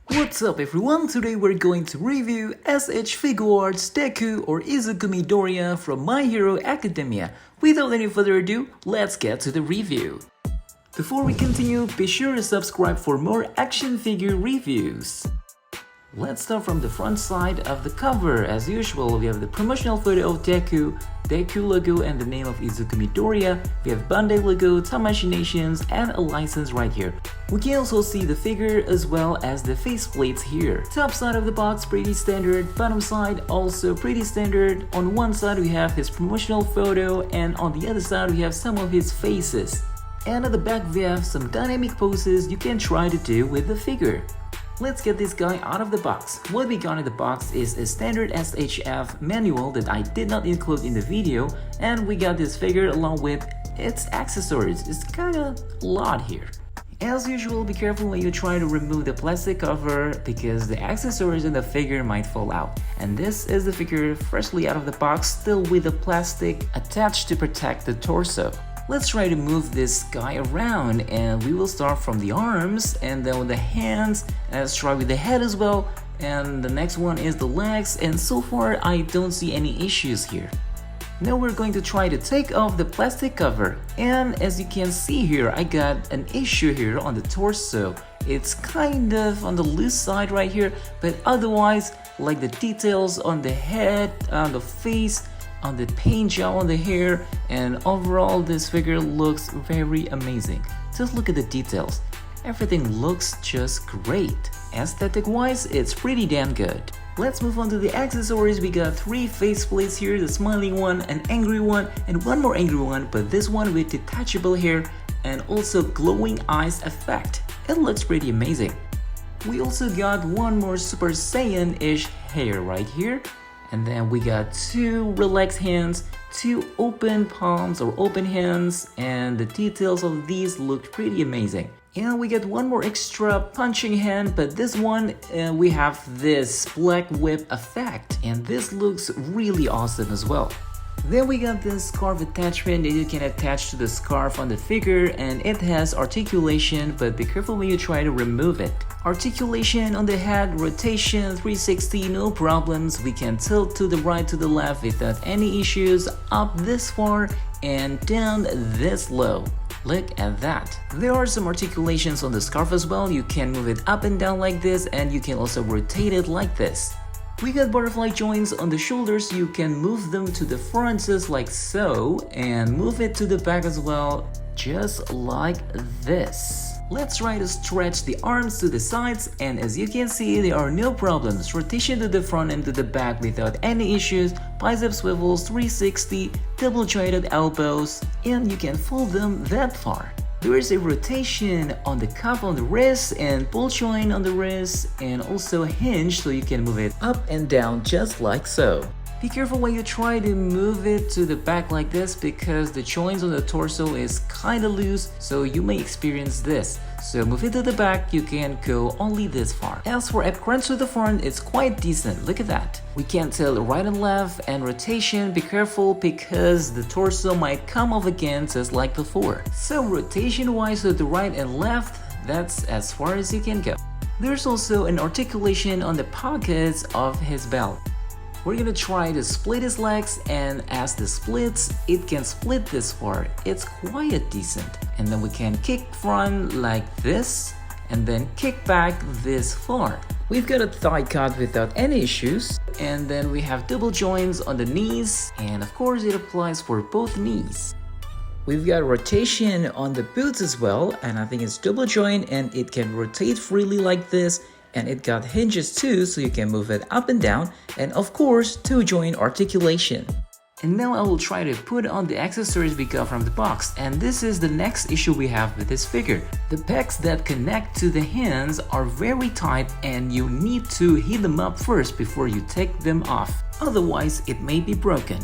What's up everyone, today we're going to review SHF's DEKU or Izuku Midoriya from My Hero Academia. Without any further ado, let's get to the review. Before we continue, be sure to subscribe for more action figure reviews. Let's start from the front side of the cover. As usual, we have the promotional photo of DEKU logo and the name of Izuku Midoriya. We have Bandai logo, Tamashii Nations, and a license right here. We can also see the figure as well as the faceplates here. Top side of the box pretty standard, bottom side also pretty standard. On one side we have his promotional photo and on the other side we have some of his faces. And at the back we have some dynamic poses you can try to do with the figure. Let's get this guy out of the box. What we got in the box is a standard SHF manual that I did not include in the video, and we got this figure along with its accessories. It's kinda a lot here. As usual, be careful when you try to remove the plastic cover because the accessories in the figure might fall out. And this is the figure freshly out of the box, still with the plastic attached to protect the torso. Let's try to move this guy around, and we will start from the arms and then with the hands, and let's try with the head as well, and the next one is the legs, and so far I don't see any issues here. Now we're going to try to take off the plastic cover, and as you can see here, I got an issue here on the torso. It's kind of on the loose side right here, but otherwise, like the details on the head, on the face, on the paint job on the hair, and overall this figure looks very amazing. Just look at the details. Everything looks just great. Aesthetic wise, it's pretty damn good. Let's move on to the accessories. We got 3 faceplates here, the smiling one, an angry one, and one more angry one, but this one with detachable hair and also glowing eyes effect. It looks pretty amazing. We also got one more Super Saiyan-ish hair right here. And then we got 2 relaxed hands, 2 open palms or open hands, and the details of these look pretty amazing. And we get one more extra punching hand, but this one we have this black whip effect, and this looks really awesome as well. Then we got this scarf attachment that you can attach to the scarf on the figure, and it has articulation, but be careful when you try to remove it. Articulation on the head, rotation 360, no problems. We can tilt to the right, to the left without any issues, up this far and down this low. Look at that. There are some articulations on the scarf as well. You can move it up and down like this, and you can also rotate it like this. We got butterfly joints on the shoulders. You can move them to the front just like so, and move it to the back as well, just like this. Let's try to stretch the arms to the sides, and as you can see, there are no problems. Rotation to the front and to the back without any issues. Bicep swivels 360, double jointed elbows, and you can fold them that far. There is a rotation on the cuff on the wrist and ball joint on the wrist, and also a hinge so you can move it up and down just like so. Be careful when you try to move it to the back like this because the joints on the torso is kinda loose, so you may experience this. So move it to the back, you can go only this far. As for up crunch to the front, it's quite decent, look at that. We can tilt right and left, and rotation, be careful because the torso might come off again just like before. So rotation wise to the right and left, that's as far as you can go. There's also an articulation on the pockets of his belt. We're gonna try to split his legs, and as the splits, it can split this far. It's quite decent. And then we can kick front like this, and then kick back this far. We've got a thigh cut without any issues, and then we have double joints on the knees, and of course it applies for both knees. We've got rotation on the boots as well, and I think it's double joint and it can rotate freely like this. And it got hinges too, so you can move it up and down, and of course 2 joint articulation. And now I will try to put on the accessories we got from the box, and this is the next issue we have with this figure. The pegs that connect to the hands are very tight, and you need to heat them up first before you take them off, otherwise it may be broken.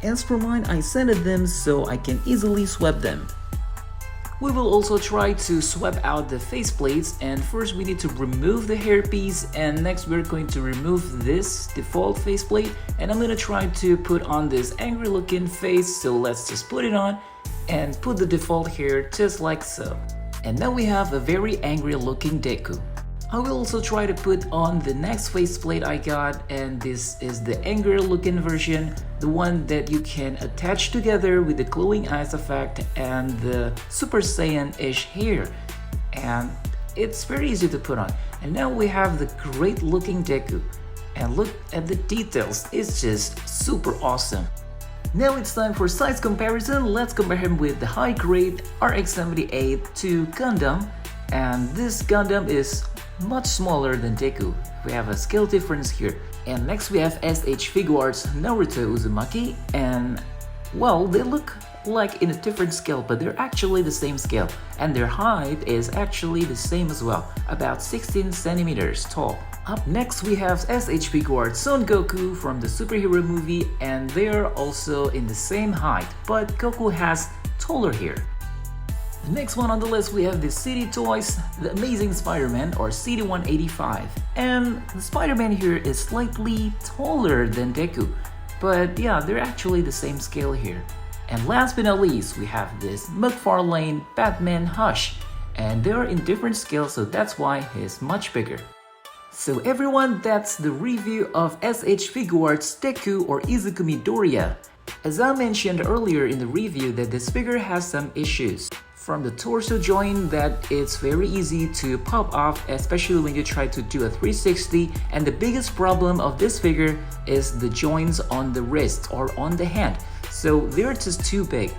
As for mine, I sanded them so I can easily swap them. We will also try to swap out the faceplates, and first we need to remove the hairpiece, and next we're going to remove this default faceplate, and I'm gonna try to put on this angry looking face, so let's just put it on and put the default hair just like so. And now we have a very angry looking DEKU. I will also try to put on the next faceplate I got, and this is the anger looking version, the one that you can attach together with the glowing eyes effect and the Super Saiyan-ish hair, and it's very easy to put on. And now we have the great looking Deku, and look at the details, it's just super awesome. Now it's time for size comparison. Let's compare him with the high grade RX-78 to Gundam, and this Gundam is much smaller than Deku. We have a scale difference here. And next we have SH Figuarts Naruto Uzumaki, and well, they look like in a different scale, but they're actually the same scale, and their height is actually the same as well, about 16 centimeters tall. Up next we have SH Figuarts Son Goku from the superhero movie, and they're also in the same height, but Goku has taller hair. The next one on the list we have the City Toys, the Amazing Spider-Man or CD185, and the Spider-Man here is slightly taller than Deku, but yeah, they're actually the same scale here. And last but not least, we have this McFarlane Batman Hush, and they're in different scales, so that's why he's much bigger. So everyone, that's the review of SH Figuarts Deku or Izuku Midoriya. As I mentioned earlier in the review that this figure has some issues. From the torso joint that it's very easy to pop off, especially when you try to do a 360, and the biggest problem of this figure is the joints on the wrist or on the hand. So they're just too big.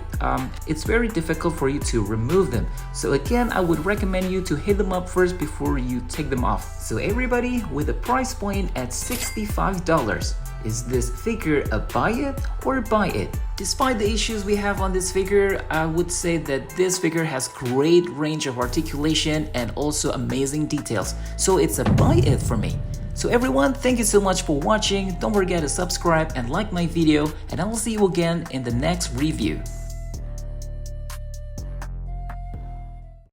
It's very difficult for you to remove them. So again, I would recommend you to hit them up first before you take them off. So everybody, with a price point at $65, is this figure a buy it or buy it? Despite the issues we have on this figure, I would say that this figure has great range of articulation and also amazing details. So it's a buy it for me. So everyone, thank you so much for watching. Don't forget to subscribe and like my video, and I will see you again in the next review.